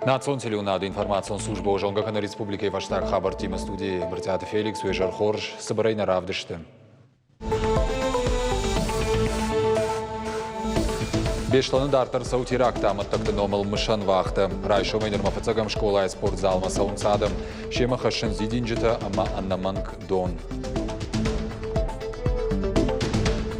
Национ телеунады информацион служба Ожонгакана Республики Ваштар Хабар Тима студии Братята Феликс Уежар Хорж Сабарайна Равдышты. Бешланы дартар саутиракта аматтакты номал мышан вахта. Райшо майнер мафацагам школа и спортзал масаун садам. Шема хашын зидинджита ама аннаманг дон.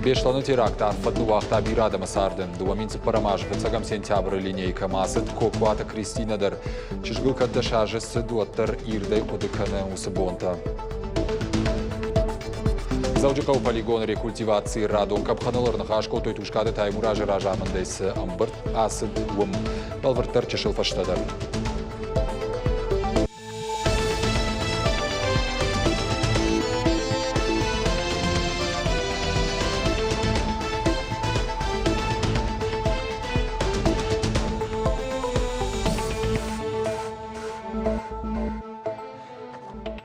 Бешланы теракта арфатну вахта бирада масардын. Дуаминцы парамаж фацагам сентябрь линейка масыт коквата Кристинадар. Чижгыл кадда шажы сыдуаттар ирдай одыканы усыбонта. Заудикау полигон рекультивации радон капханаларных ашко той тушкады таймуражы ражамындайсы амбырт асыд уым балвырттар чешыл фаштадар.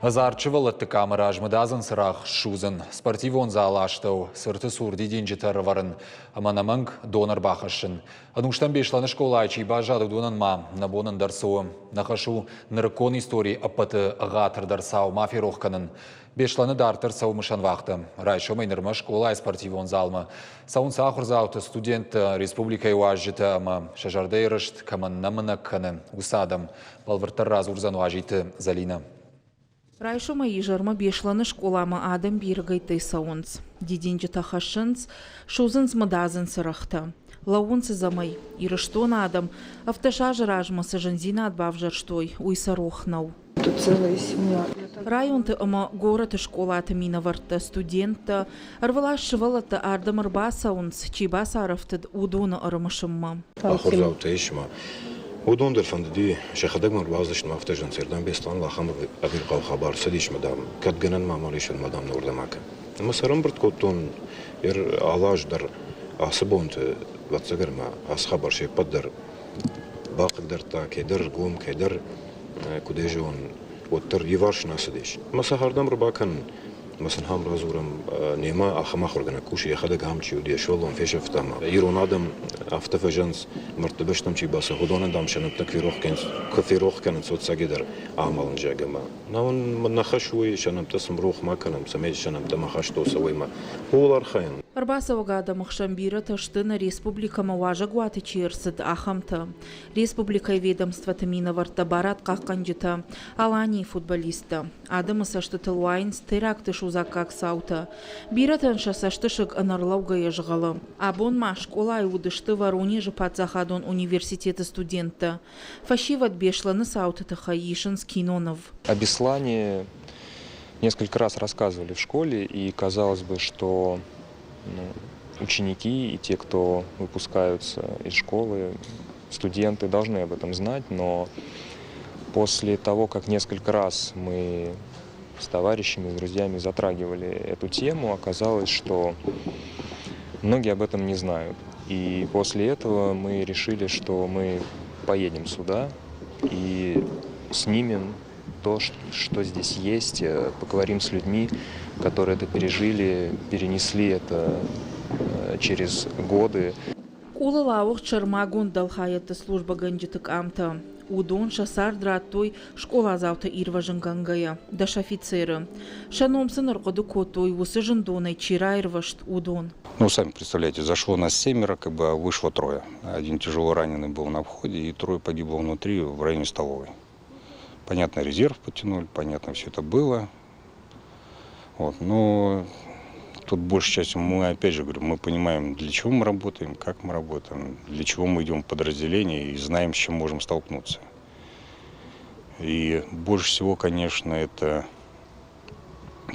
Азарчывал камера ажмадазан сырах шузан. Спортивон залаштау, сырты сурди денджитар варын. Аманаманг донор бахашын. Ануштан бешланы школа айчи бажады донан ма, набонан дарсуы. Нахашу наркон истории апаты агатыр дарсау мафирохканын. Бешланы дартыр сау мышан вахты. Райшо майнырма школа и спортивон залма. Саун сахур зауты студент республика юажжиты ама шажардей рышт каман намынакканы усадам. Балвыртар раз урзану ажиты залина. Райшо мои жарма бешланы школама адам биргайты саунц. Дидинджи тахашынц, шузынц мадазын сырахта. Лаунцы замай, ирыштон адам, автошажы ражмасы жанзина отбав жарштой, уйсарохнау. Тут целая семья. Районты ама город и школа миноварта студента, арвалаш шывалата ардам арба саунц, чиба сарафтад удона арамашымма. Ахурзаута ишма. ودوندر فندي شخدق من بعضش مفتاجن سردان بيستان لاخم أبير قال خبر سديش مدام كد جنن ما ماليش المدام نور دماك مثلا برد كوتون علاج در عصبونت واتسجر ما عص خبر شيء بدر باقي در تا كدر قوم كدر كوديجون وتر يوارش ناسديش مثلا هردم رباكن مثلا هم رازورم نيما أخما خرجنا كوشي خدق هم شيء ودي شغلهم فيش فتما يرون آدم أفتفجنس مرتبشتم شيء بس هدون دام شنو كثير روح كان صوت سجدر أعمال نجاجما نون من نخشوي شنو تسم روح ما كان مسميت شنو تما خشتو سوي ما هو الأرخين Арбаса вагада махшамбира таштына республика маважа гуаты чирсыд ахамта. Республика ведомства тамина варта барат кахканджита, алани футболиста. Адама саштытылуайнс теракты шузакак саута. Биратан шасаштышык анарлауга ежғалы. Абон ма школа удышты Воронежа Пацахадон университета студента. Фашиват бешланы саута тахаишин Скинонов. О Беслане несколько раз рассказывали в школе, и казалось бы, что ученики и те, кто выпускаются из школы, студенты должны об этом знать, но после того, как несколько раз мы с товарищами, с друзьями затрагивали эту тему, оказалось, что многие об этом не знают. И после этого мы решили, что мы поедем сюда и снимем то, что здесь есть, поговорим с людьми, которые это пережили, перенесли это через годы. Кула лаух чармагун далхаятта служба ганджитык амта. Удон шасар драттой школа завта ирважын гангая. Даш офицеры. Шаномсын арқоды котой, усы жындонай чира ирвашт удон. Ну, сами представляете, зашло нас 7, а вышло 3. Один тяжело раненый был на входе, и 3 погибло внутри, в районе столовой. Понятно, резерв потянули, понятно, все это было. Вот, но тут большей частью мы, опять же говорю, мы понимаем, для чего мы работаем, как мы работаем, для чего мы идем в подразделение и знаем, с чем можем столкнуться. И больше всего, конечно, это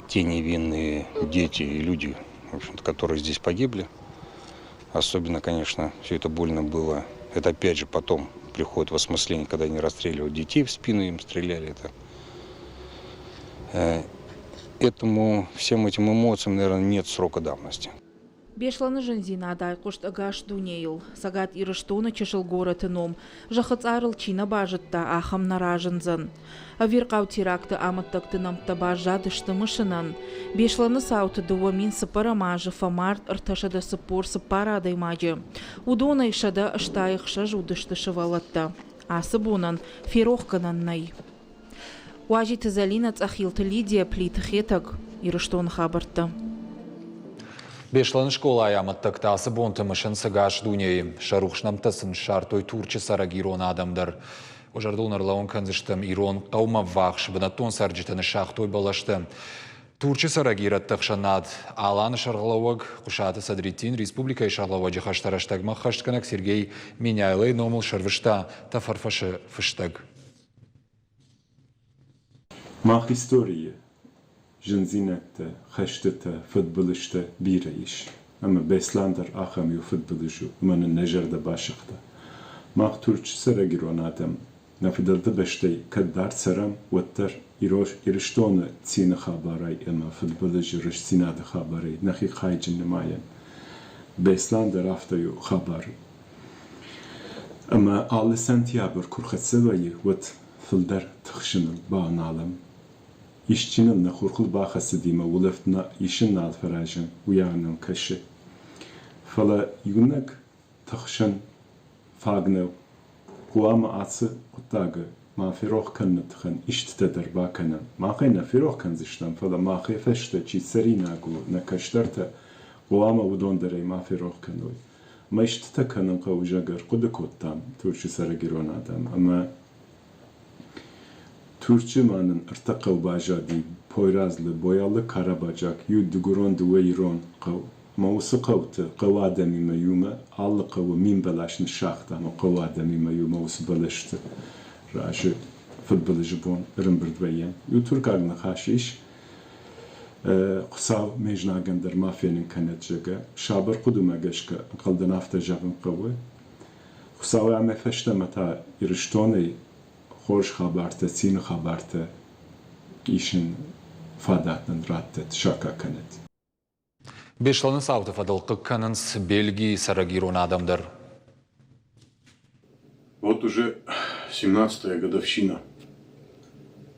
те невинные дети и люди, в общем-то, которые здесь погибли. Особенно, конечно, все это больно было. Это опять же потом приходит в осмысление, когда они расстреливают детей в спину, им стреляли. Всем этим эмоциям, наверное, нет срока давности. Бешланы жанзина адай кушт агаш дунейл. Сагат ирыштоны чешыл горытыном. Жахыц арыл чина бажытта ахам наражынзын. Авирқау теракты аматтакты намта бажадышты мышынан. Бешланы сауты дуамин сыпарамажы фамарт ырташада сыпор сыпара адаймажы. Удона ишада ыштайықша жудышты шывалатта. Асып онан ферохкананнай. Уажи тізалина цахилты Лидия плитхетаг, ирыштон хабарты. Бешланы школа аяматтық тасы бонтымышын сығаш дүней. Шарухшнамтасын шартой турчы сараг ирон адамдар. Ожардулнарлауын канзыштым ирон қаума вақш бінаттон сарджитаны шақтой балашты. Турчы сараг ираттық шанад. Аланы шарғылауыг құшаты Садритин республика шарғылауы жихаштараштагма хаштканак Сергей Меняйлай номыл шарвышта тафарфашы фыштаг. Mach historie, jënzinekte, khashtete, futbolishte, bire ish. Ama beslander acham ju futbolishu, më në nejerde bashkëta. Mach turç sëra gironatem, në fidëlte beshtej, këtë dartë sëram, wëtër, irështone cine khabaraj, ama futbolish rështinade khabaraj, në khajgjën në majen. Beslander afta ju khabar. Ama alle sentjabër, kur khetsëvaji, wët fëldar të khshënën, ba në alëm, İşçinin ne korkul bakası dime uleftna işin nal ferajın uyanın kaşı. Fala yunak taxşan fagnev kuama atsı kutagı ma firoh kanıtxan işteder bakanan. Ma qayna firoh kanzıştan fala ma khefeşte çi serina gu ne kaştarta kuama udonderey ma firoh kanoy. Ma iştete kanın qavujagar qudukottam turşu saragirona adam ama Türkçemanın ırtaqav bajadi, Poyrazlı, Boyalı Karabacak, Yuduguron Duveyron qav, Mausu qavtı, qav ademi mayuma, Allı qavu min belaşını şaxtan, o qav ademi mayuma, Mausu belaştı. Rajı futbolcu bon, ırımbırdveyen. Yu Türk ağını xaşiş, Qusav mejnagandar mafyanın kanetjaga, Şabar quduma gaşka, qaldan hafta javın qavu. Qusav ame feştemata iriştoney, خوش خبرته سین خبرته ایشن فاداتن راتت شاکا کنید. Бешланы сауты фадылқы канынс Бельгии сарагирон адамдар. Вот уже 17-я годовщина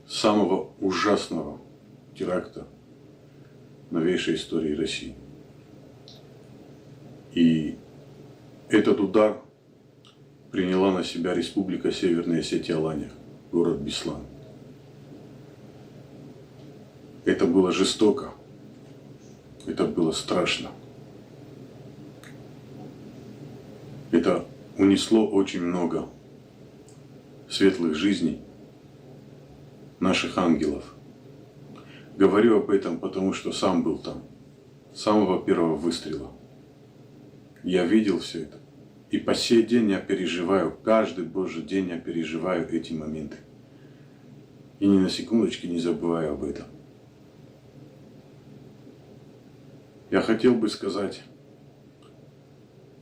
самого ужасного теракта в новейшей истории России. И этот удар приняла на себя Республика Северная Осетия-Алания, город Беслан. Это было жестоко, это было страшно. Это унесло очень много светлых жизней наших ангелов. Говорю об этом, потому что сам был там, с самого первого выстрела. Я видел все это. И по сей день я переживаю, каждый божий день я переживаю эти моменты. И ни на секундочку не забываю об этом. Я хотел бы сказать,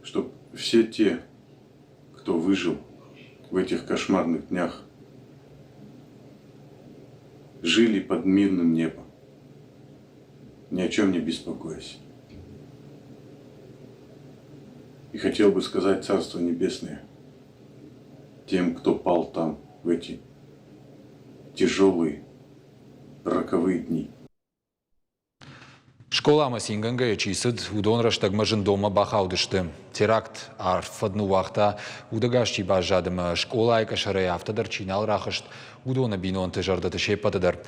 что все те, кто выжил в этих кошмарных днях, жили под мирным небом, ни о чем не беспокоясь. И хотел бы сказать Царство Небесное тем, кто пал там в эти тяжелые, роковые дни. Школама синганга ячисыд удон раштагмажын дома бахаудышты. Теракт арфадны уақта удагашчи бажадымы школа айкашарай автодар чинал рахышт удона бинонты жардаты шепатыдар.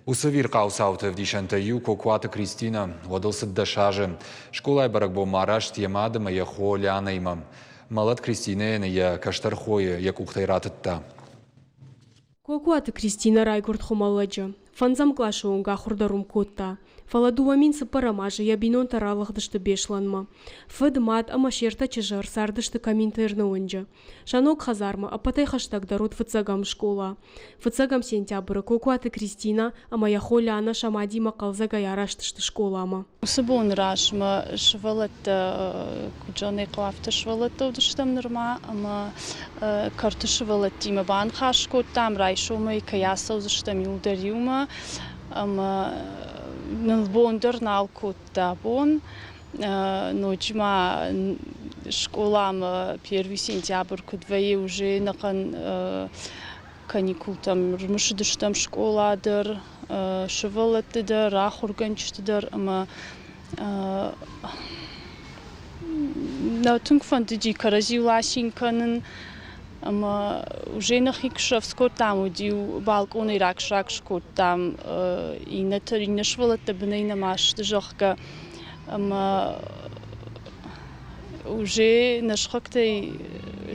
Усавир қаусауты вдишанты ю кокуаты Кристина водылсыд дашажы. Школай барак бо мараш тиемадымы я холяна имам. Малат Кристина я каштархойы я кухтайратытта. Кокуаты Кристина райгурд хумаладжы. Фанзам клашуынға хурдарум котта. Фаладуамин сыпарамажы ябинон таралыхдышты бешланма. Фыдмат амашерта чыжар сардышты комментарны онжы. Шанок хазарма апатай хаштагдарут фыцагам школа. Фыцагам сентябры Кокуаты Кристина амая холяна шамадима қалзага яраштышты школама. Сыбон рашма швалат куджаны клафта швалат одыштам нырма, ама карты швалат тима бан хашкоттам райшома и каясау зыштам юлдариума, ама нылбондыр налкотта бон, ночма школам 1 сентябрь кудвае уже накан каникул там рмышдыштам школадыр, швалаттыдыр, рахурганчтыдыр, ама на тунг фантаджи каразилашинканын уже нахикшав скот там удил балкон и ракшак скот там и на теринешвала табны на маш жахка уже нашхактай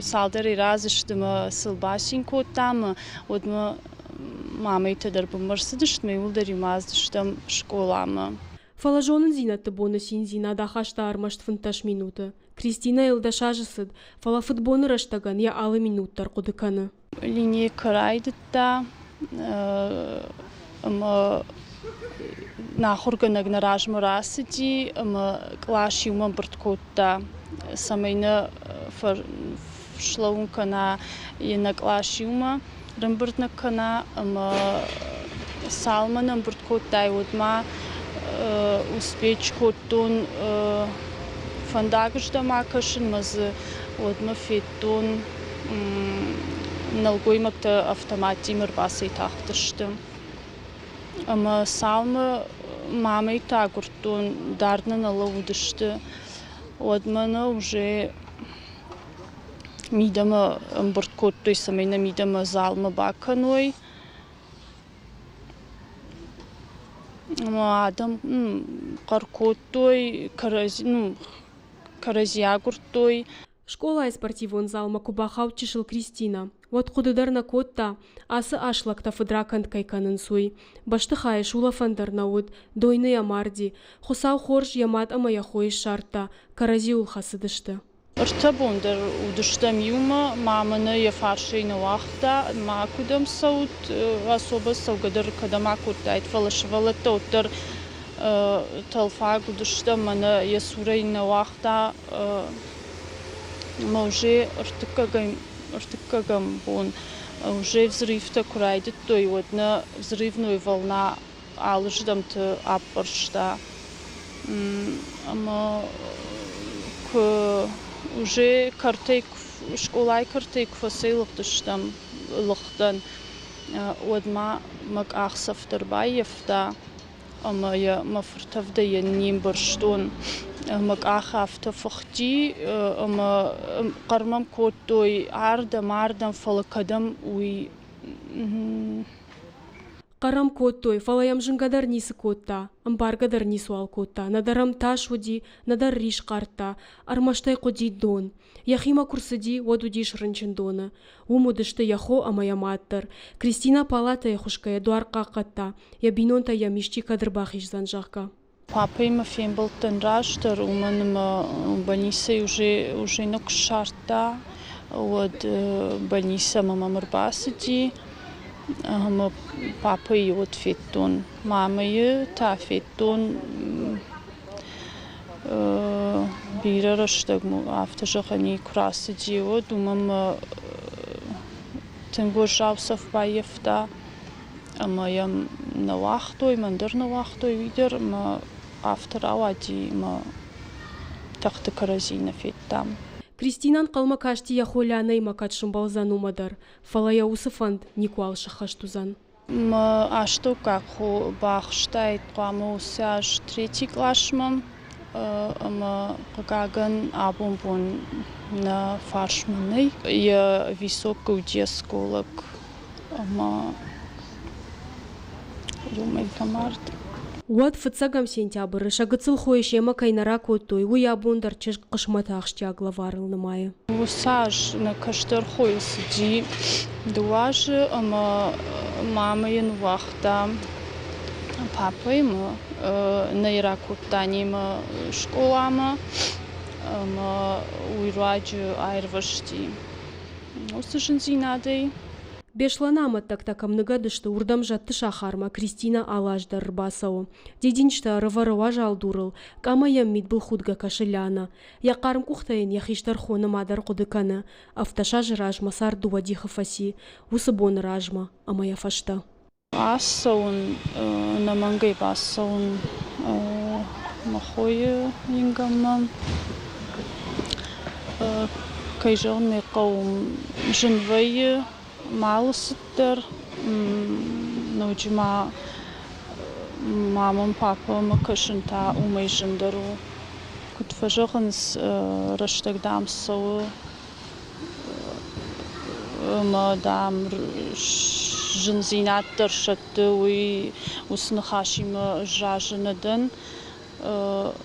салдари разыштыма сылбасин кот там вот мамой тедер бумарсыдышт мы улдари маздыштам школама. Фалажонын зинаты боны синзина дахашта армашт фынташ минуты. Кристина Илдашажысыд, фала футбоны раштаган я алы минуттар кудыканы. Линия крайдыта, нахурганаг на ражму расыди, клаши умам бърткотта, самайна фшлаункана и на клаши ума, ръмбъртнакана, салманам бърткотта и отма, успеч коттун, фандагъжда макашын мазы отма феттун, налгоймакта автомати мърбаса и тахтышты. Ама салма мама и тагуртун дардна налаудышты. Отмана уже мидама бърткотто и самайна мидама залма баканой. Ама адам каркоттой, каразиагуртой. Школа и спортивон зал макубахау чишил Кристина. Вот кудыдарна котта, асы ашлакта фыдракант кайканын суй. Баштыхай шула фандар науд, дойны ямарди. Хусау хорж ямат ама яхой шарта, карази улхасыдышты. Ырта бондар удыштам юма, маманы я фаршей на вахта, макудам саут, особо саугадар када макутта, айтфалашывала тоттар талфаг удыштам, мана я сурай на вахта, ма уже ыртыкагам бон, уже взрыв-то курайдет, той вот на взрывную волна алыждам-то аппаршта. Ама уже картейк школай картейк фасилыктыштам лыхтан одма мак ахсафтарбаевта ама я мафртавда я нимбарштон мак ахафта фахти ама кармам коттой ардам фалакадам уй Карам коттой, фалаям жынгадар нисы котта, амбаргадар нисуал котта, надарам ташуди, надар риш карта, армаштай коди дон. Яхима курсади, водудиш рынчындона. Умудышты яхо амаяматтар. Кристина палата яхушка Эдуард какатта, я бинонта я мишти кадрбахиш занжахка. Папа има фембалтен раштар, уман баниса уже нокшарта, от баниса мама мърбасади. Ама папа и от феттон, мама и та феттон бира ръщаг му автожахани краси джио, думам тенго жав съвбаевта, ама ям на лахтой, мандър на лахтой видер, ама авторауади, ама тахта каразина феттам. Кристинан қалма кашти яхоляна и макатшым балзанумадар. Фалая усыфанд никуал шахаштузан. Ма ашто какхо бахштайт қама усяж трети клашмам, ама какаган абомбон на фаршманы. Я високо удесколок, ама юмай камарт. Вот фыцагам сентябрь, шагыцыл хоешема кайнара коттой, уя бундар чеш кышматахшти аглаварылны мая. Усаж на каштар хойсыди, дуажы, ама мамаен вахта, папайма, на иракуттанима школама, ама уйраджы айрвашти. Усажын зинадей. Бешланама так-такам нагадышты урдам жатты шахарма Кристина алажда рбасау. Дединчта рыварыва жалдурыл, камаям мидбыл худга кашеляна. Яқарым кухтайын яхиштар хона мадар кудыканы. Авташаж ражма сардуа дихафаси, усыбон ражма, амая фашта. Асаун на мангай басаун махой ингамам. Кайжан мекаум жинвай малысыттыр, ночима мамам папам кышынта умай жындару. Кутфажығыныз раштагдам сауы مدام جنزينات درشت وسنخاشي ما جاجندن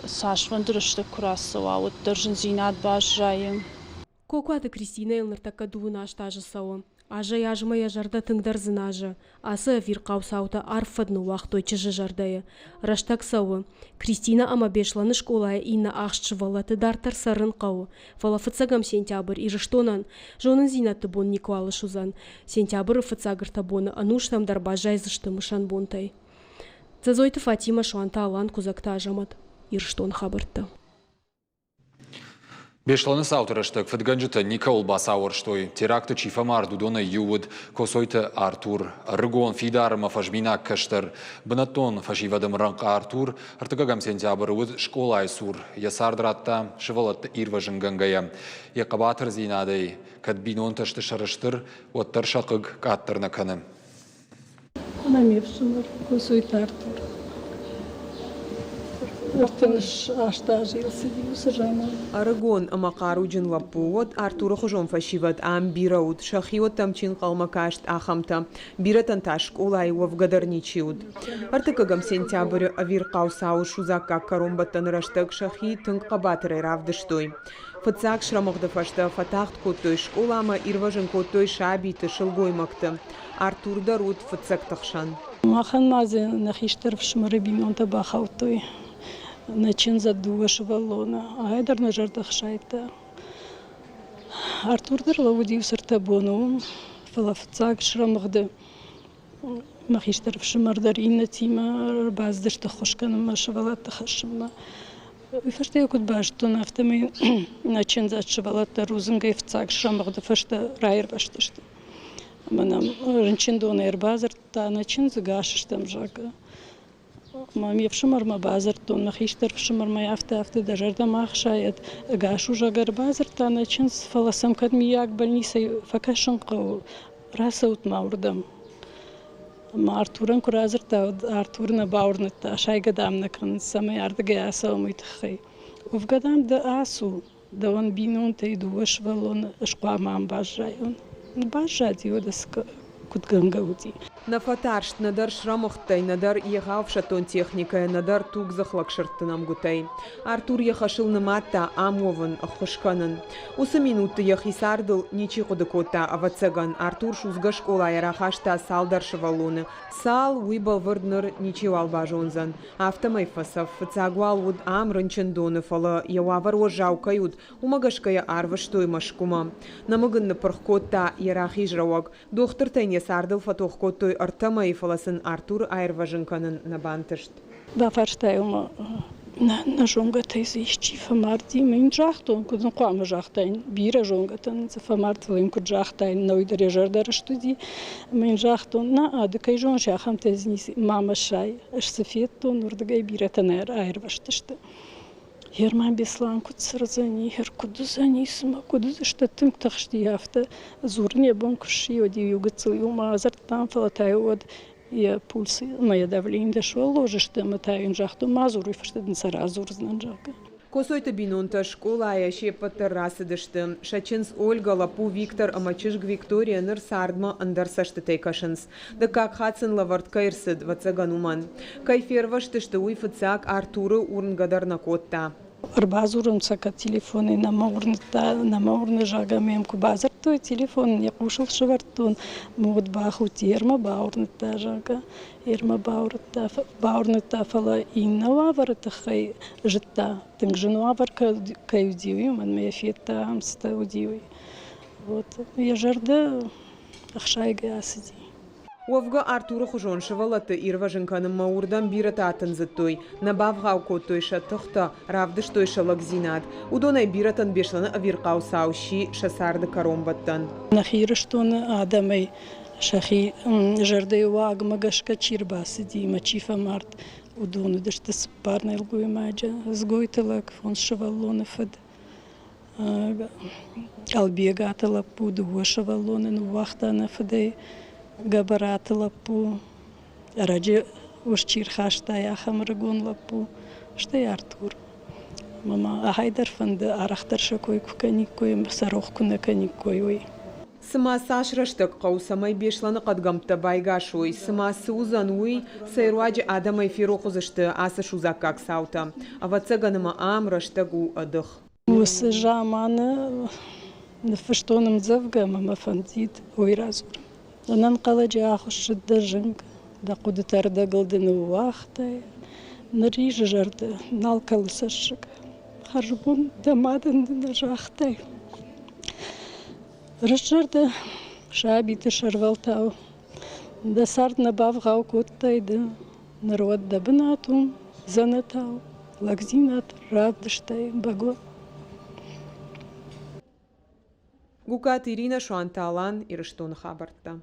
ساشفن درشت كراسوا ودرجن زينات باش جايم Коклаты Кристина елныртакка дуына аштажы сауы. Ажа яжма яжарда тыңдар зынажы. Асы вирқау саута арфадны уақтой чыжы жардайы. Раштак сауы. Кристина ама бешланы школая инна ақшчы валаты дартар сарын қауы. Вала фыцагам сентябрь и жыштонан. Жонын зинаты бон Никуалы шузан. Сентябрь фыцагыр табоны ануштам дарбажай зышты мышан бонтай. Цазойты Фатима шуанта алан кузакта ажамат. Ирштон хабыртты. Бешланы саутырыштык фыдганжыты Никол басауырштой теракты чифамар дудона ювуд косойты Артур Рыгон Фидарыма фажбина кыштыр бынаттон фашивадым раңқа Артур артыгагам сентябрь уд школа айсур ясардыратта шывалатты ирважын гангая яқабатыр зинадей кадбинон тышты шарыштыр оттыр шақыг каттырны каны. Намевшимыр косойты Артур. Артыныш ашта жилсы диюсы жана. Арагон амакаруджин лапуот Артура хожон фашиват ам бираут шахиот тамчин қалмакашт ахамта биратан ташк улай вовгадарничиуд. Артыкагам сентябрь авирқау сау шузака каромбаттан раштак шахи тыңқабатыры равдыштой. Фацак шрамогда фашта фатахт коттой школама ирважын коттой шабиты шылгоймакты. Артур дарут фацак тахшан. Махан мазе нахиштер в шмарыбинонта бахаутой. Начин задугаш валона, а айдар на жартах шайта. Артур дыр лаудив сартабону, фалафцак шрамгды. Махиштер в шмардар инна тима, баздышты хошканым машавалатта хашыма. Фашта якут баштон автомин начин зад шавалатта рузынгай фцак шрамгды фашта райр баштышты. Манам рынчин дона эрбазар та начин загашыштам жага. Мам шмар ма базар тон махиштер шмар ма афта дажарда мах шаят гашу жагар базар та начин фаласам кадмияк больница факашын қау расаут маурдам. Ма Артуран куразар та Артурна баурны та шайгадам накрын самай ардыга асаумыт хай. Увгадам да асу да он бинон та идуаш валон шқамам бажайон. Бажадио да кутгангаути. На фатаршт надар шрамохтай, надар егав шатон техника, надар туг захлакшыртынам гутай. Артур ехашыл наматта амовын хошканын. Усы минутты ехисардыл ничи кодыкота авацаган. Артур шузга школа ярахашта салдар шавалуны. Сал уйбал вырдныр ничи валбажонзан. Автомайфасов цагуал уд амрынчын доны фала явавар ожаукают. Умагашкая арваштой машкума. Намыгынны пырхкота ярахи жрауак. Доктор тайне сардыл фатохкотой Артамай фаласын Артур айрважынканын набантышт. Да фарштайма на жонгата изищи фамарди мен жахтон кудын қуамы жахтайн бира жонгатан фамард лым куд жахтайн нойдер жардар штуди мен жахтон на адыкай жон шахам тезнис мама шай аш сафеттон урдагай биратанер айрваштышты. Herman Беслан куцрзани хер кудузанисма кудузштатым тахшти яфта зурне бонкши оди югцлюма азартан фалатайод я пульс моя давление дошло ложишь мы таин жахту мазуру фштадн саразур знанжака. Косойты бинунта школа яще паттеррасы дышты. Шачинс Ольга Лапу Виктор Амачишг Виктория ныр сардма андарсашты тайкашынс. Да как хатсын лавартка ирсыд вацагануман. Кайферваштышты уйфыцак Артуры урнгадар на котта. Арбазурым цака телефоны на маурны жагамем кубазар той телефон не кушал швартон мод баху терма баурны та жага ерма баурны та фала инна ваварта хай жита тинг женуавар кайдиу ман ме фета амста удиу вот я жарда ахшайга асиди. Овга Артура хужон шавалаты ирважынканым маурдан бирататын зыттой. Набавгау коттой шатыхта равдыш той шалагзинат. Удонай биратан бешланы авирқау сауши шасарды каромбаттан. Нахирыштоны адамай шахи жарды ваг магашка чирбасиди мачифа март. Удоны дышты спарнай лгуй маджа. Сгойтылак фон шавалоны фад. Албегатала пуду шавалоны нувахтана фадей. Габарат лапу, ради ушчир хашта я хамрагун лапу, что я Артур. Мама, а хайдар фанда арахтар шакой куканикой, сарохку на каникой. Сыма сашрыштык қаусамай бешланы қадгамта байгашуй, сыма сузануй, сайруаджи адамай фирохузышты асы шузаккак саута. Авацаганыма амрыштагу адых. Осы жаманы нафаштоным завгама мафандит ойразур. Анан қаладжи ахушыдда жынг, да кудытарда гылдыны уақтай, нарижы жарды налкалы сашык. Харжбун дамадынды жақтай. Рышырды шабиты шарвалтау, да сардна бавғау көттайды, народ да бынатум, занатау, лагзинат радыштай баго. Гукат Ирина Шуанталан ирыштон хабарта.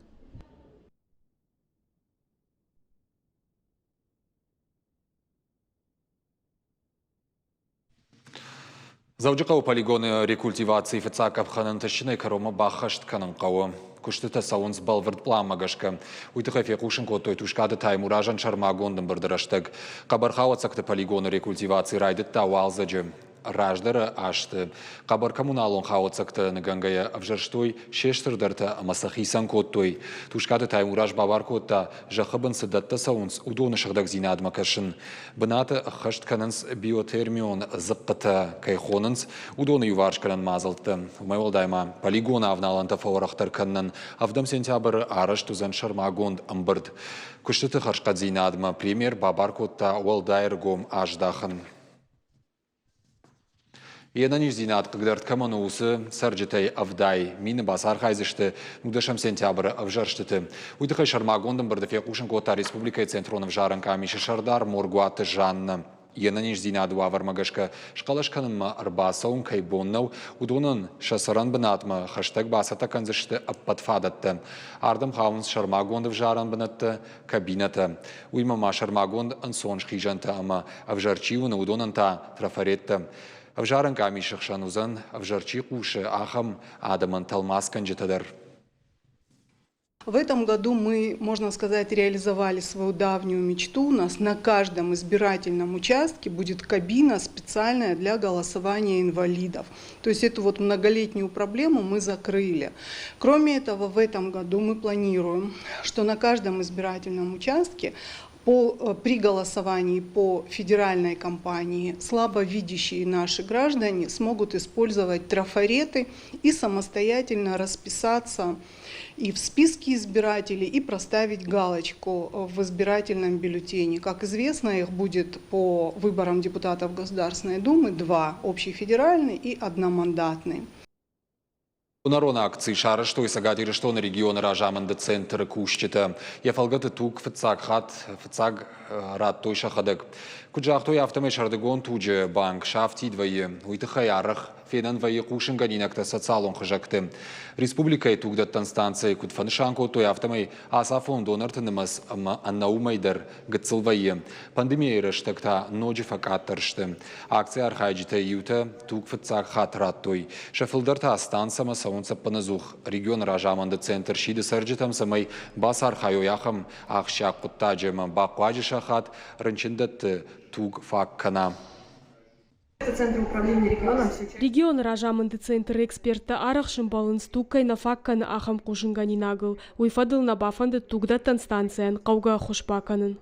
Завжди полігони рекультивації фіцакав ханантащини карома бахашт кананқауы. Күштіті сауынс балвырд пламагашка. Уйтықы феқушын көттой тушкады таймуражан шармагондын бірдіраштық. Қабархауа цақты полигоны рекультивации райдытта уалзаджы. Раждары ашты. Қабар коммуналон хауацақты нагангая авжарштой шештірдірті масахисан көттой. Тушкады таймураж бабар көтта жақыбын сыдатта сауынс удоны шығдақ зинадмакашын. Бынаты қышт канынс биотермион зыққыты кайхонынс удоны юваршканын мазылтты. Умайвалдайма полигона авналанта фаурақтар каннын авдам сентябры арыш тузан шармагонд амбырд. Күштіті қашқат зинадма премьер бабар көтта уалдайыргом аждахын. Енаниш зинат қығдарт камануысы сарджетай авдай мины басар хайзышты нудашам сентябры авжарштыты. Уйтықай шармагондым бірді феқушын кота республикай центронов жарын камиші шардар моргуаты жанны. Енаниш зинаду авармагашка шқалашқанымма арбасауын кайбоннау удонын шасыран бінатмы хаштаг басата канзышты аппатфадатты. Ардым хауынс шармагондов жарын бінатты кабинаты. Уймама шармагонд ансон шқижанты ама авжарчиуны удонын та трафаретті. Авжаран камишых шанузан, авжарчи куши ахам адаман талмаскан жетадар. В этом году мы, можно сказать, реализовали свою давнюю мечту. У нас на каждом избирательном участке будет кабина специальная для голосования инвалидов. То есть эту вот многолетнюю проблему мы закрыли. Кроме этого, в этом году мы планируем, что на каждом избирательном участке при голосовании по федеральной кампании слабовидящие наши граждане смогут использовать трафареты и самостоятельно расписаться и в списке избирателей, и проставить галочку в избирательном бюллетене. Как известно, их будет по выборам депутатов Государственной Думы 2, общефедеральный и одномандатный. Унарона акции шары, что и сагатиры, что на регионы ражаманды центры кущита. Я фалгаты тук фцаг рад той шахадык. Куджах той автомай шардыгон туджи банк шафти двое. Уйтыхай арах фенан вайы кушын ганинакта социалон хыжакты. Республикай тугдаттан станции кутфаншанко той автомай асафон донартынымас аннаумайдар гыцыл вайы. Пандемия рыштакта ноджи факаттаршты. Акция архайджита юта тук фцаг хат рад той. Шафылдарта станцама саунца паназух. Регион ражаманды центр шиды сарджитам самай басар хайояхам ахшак куттаджема бакваджи шахат рынчиндатты туг факкана. Центр управления регионом. Регион ражамынды центр эксперта арахшын балынс туккай на факканы ахам кушынганинагыл. Уйфадыл на бафанды тугдаттан станциян қауға хушпаканын.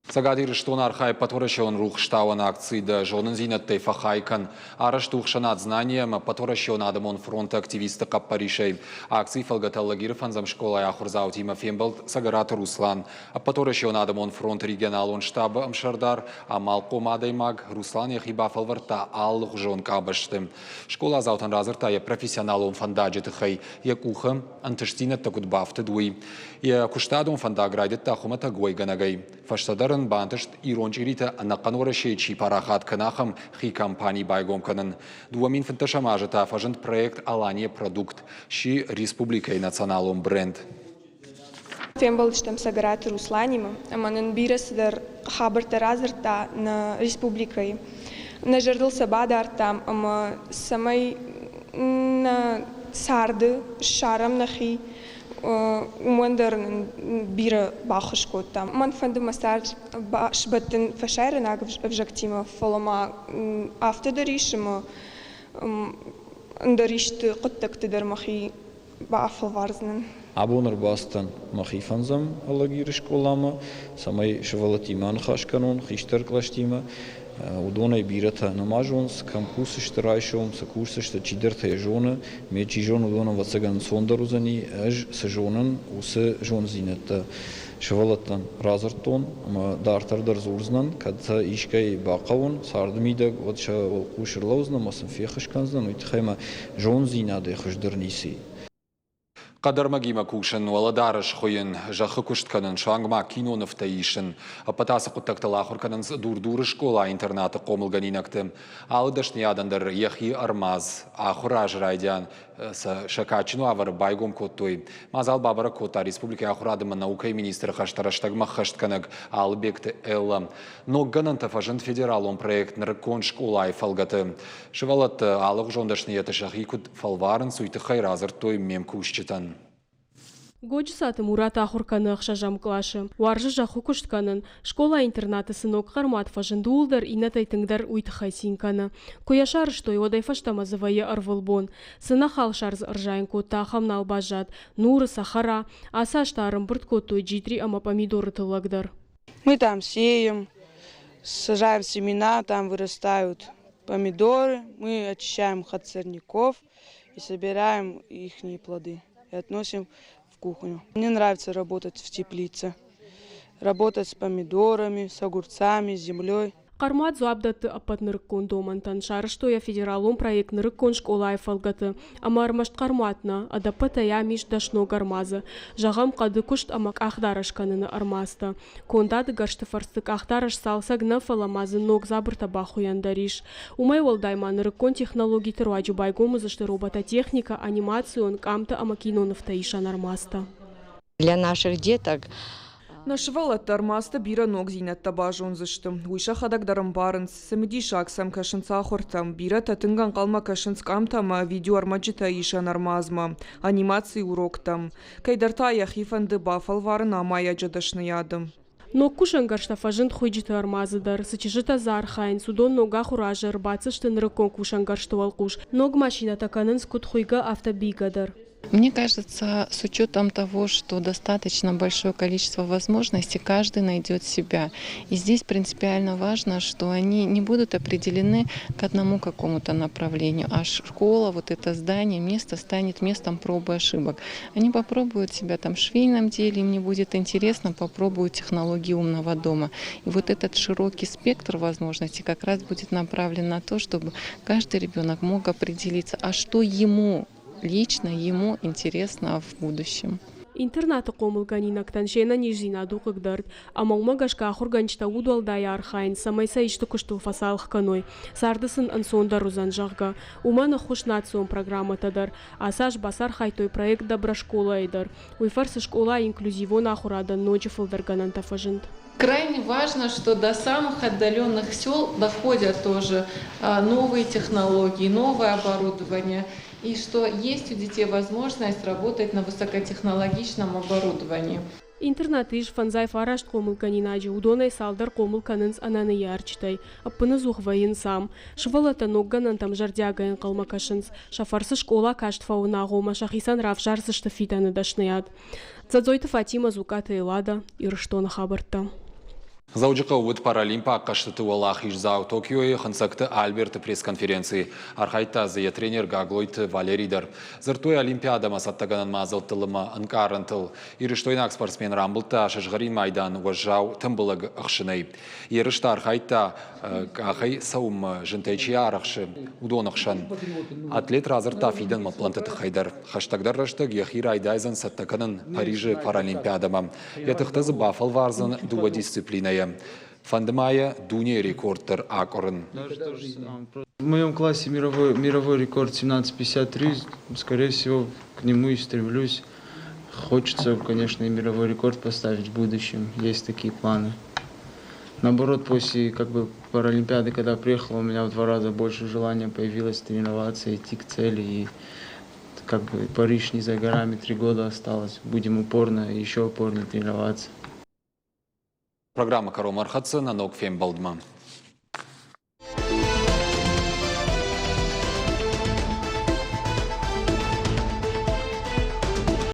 Сагадир штон архай патворащон рух штауан акции да жонын зинаттай фахайкан. Араш тухшанат знанием патворащон адамон фронта активисты каппаришей. Акции фалгаталлагир фанзам школа яхурзау Тима Фембалт Сагарат Руслан. Патворащон адамон фронт регионалон штаба Амшардар. Амалко мадаймаг Руслан яхиба фалварта аллух жон кабаштым. Школа заутан разырта я профессионалон фандаджет хай. Я кухам антыштинат такут бафты дуй. Я куштадон фандаграйдет тахумата гойганагай. Фаштадар бантышт ирончирита нақанора шейчи парахат канахам хи компании байгом канан. Дуамин фанташамажа тафажент проект Алания продукт ши республика и националом бренд. Фембалчтам Сагарат Русланима, аманын бирасыдар хабарта разырта на республикой. На жардыл сабадартам, ама самай на сарды шарам нахи умандар бира бахышкота. Ман фанды мастар шбаттын фашайрынаг вжактима фолома автодаришима даришты қыттакты дармахи баафылварзынан. Абонар бастан махифанзам алагир школама, самай шевалатиман хашканон, хиштер клаштима, удонай бирата намажонс, кампусы штырайшом, сакурсы шта чидерта ежона, мечи жон удона вацаган сондарузани, аж сажонан, усы жон зинета. Шевалатан разартон, дартардар зурзнан, кадта ишкай бақавон, сардмидаг, вот ша кушерлаузна, масам фехашканзнан, уйтхайма жон зинады хашдарниси. Qadarmagima kushan waladarash khoyin jakh kushtkanan shangma kino naftaishin apatasa qutaqtalahur kanan dur shkola internata qomulganinaktem aldashniadandar yahi armaz akhuraj raydan sa shakachinu avar baygom kotoy mazal babara kota республика ахурадыма наука и министр хаштараштагма хаштканаг албект элла но гананта фажент федералом проект наркон школа и фалгаты шевалат алог жондашнията шахикут фалварен суйты хайразер той мем кушчитан. Годжисаты Мурата Ахурканы Ахшажам клашы. Варжы жаху куштканын. Школа-интернаты сынок хармат фажындулдар и натайтыңдар уйтыхай синканы. Куяшар, что его дайфаштамазывае арвылбон. Сына халшарз ржайн кота хамнал бажат. Нуры сахара. Аса штарым бұрт котой джитри ама помидоры тылагдар. Мы там сеем, сажаем семена, там вырастают помидоры. Мы очищаем их от сорняков и собираем их плоды и относим в кухню. Мне нравится работать в теплице, работать с помидорами, с огурцами, с землей. Кармат зуабдаты апатнырыккон домантан шарышто я федералом проект нырыккон школа айфалгаты. Ама армашт карматна, адапата я миш дашно гармазы. Жағам қады күшт амак ахдарашканыны армаста. Кондады гаршты фарстык ахдараш салсаг на фаламазы ног забырта бахуяндариш. Умай волдайма нырыккон технологий тыруаджу байгомызышты робототехника, анимацион камта ама киноновтаишан армаста. Для наших деток Нашывал тармаста бира ног зинатта бажонзышты. Уйша хадагдарым барынс, сәміди шаксам кашынса хортам, бира татынган қалма кашынс камтама видео армаджита ишан армазма, анимации уроктам. Кайдарта яхифанды бафал варын амая жадашны ядым. Но кушангар штафажент хуйджиты армазыдар, сычыжыта зархайн, судон нога хуражыр, бацышты нырыкон кушангар штуал куш, ног машина таканын скут хуйга автобигадар. Мне кажется, с учетом того, что достаточно большое количество возможностей, каждый найдет себя. И здесь принципиально важно, что они не будут определены к одному какому-то направлению, а школа, вот это здание, место станет местом пробы ошибок. Они попробуют себя там в швейном деле, им не будет интересно, попробуют технологии умного дома. И вот этот широкий спектр возможностей как раз будет направлен на то, чтобы каждый ребенок мог определиться, а что лично ему интересно в будущем. Интернаты комылганинактан жена нижзина дукыгдард, а маумагашка ахурганчта удуалдай архайн, самайса ишты кушту фасалх каной. Сардысын ансондар узан жагга. Умана хушнацион программа тадар, а саш басар хайтой проект добра школа эйдар. Уйфарсы школа инклюзивона ахурадан ночи фалдарганан тафажент. Крайне важно, что до самых отдаленных сел доходят тоже новые технологии, новое оборудование. И что есть у детей возможность работать на высокотехнологичном оборудовании. Интернат иш фанзай фарашт комылканинаджи, удонай салдар комылканынс ананы ярчтай, аппыны зухвайын сам, швалата ногганан там жардягайын қалмакашынс, шафарсы школа кашт фауна гома, шахисан равжарсы штафитаны дашныяд. Цадзойты Фатима зуката илада, ирыштона хабарта. Зауджика увод паралимпа каштаты Аллах иззау Токио хансакты Альберт пресс-конференции. Архайта зая тренер Гаглойт Валерийдар. Зыртой Олимпиада масаттаганан мазал тылыма анкарантыл. Ирыштойнак спортсмен рамбылта шашгарин майдан важжау тымбылыг ықшынай. Ирышта архайта ахай саум жынтайчи арақшы удонықшан. Атлет разырта фиден маплантыты хайдар. Хаштагдар раштаг яхир айдайзан саттаканын Парижі паралимпиадама. Ятықтызы бафал варзан дуа дисциплиная. Фандемая дуния рекордтер акорен. В моем классе мировой рекорд 17:53. Скорее всего, к нему и стремлюсь. Хочется, конечно, и мировой рекорд поставить в будущем. Есть такие планы. Наоборот, после Паралимпиады, когда приехал, у меня в 2 раза больше желания появилось тренироваться, идти к цели. И Париж не за горами, 3 года осталось. Будем еще упорно тренироваться. Программа «Каром Архатсы» на Нокфем Балдман.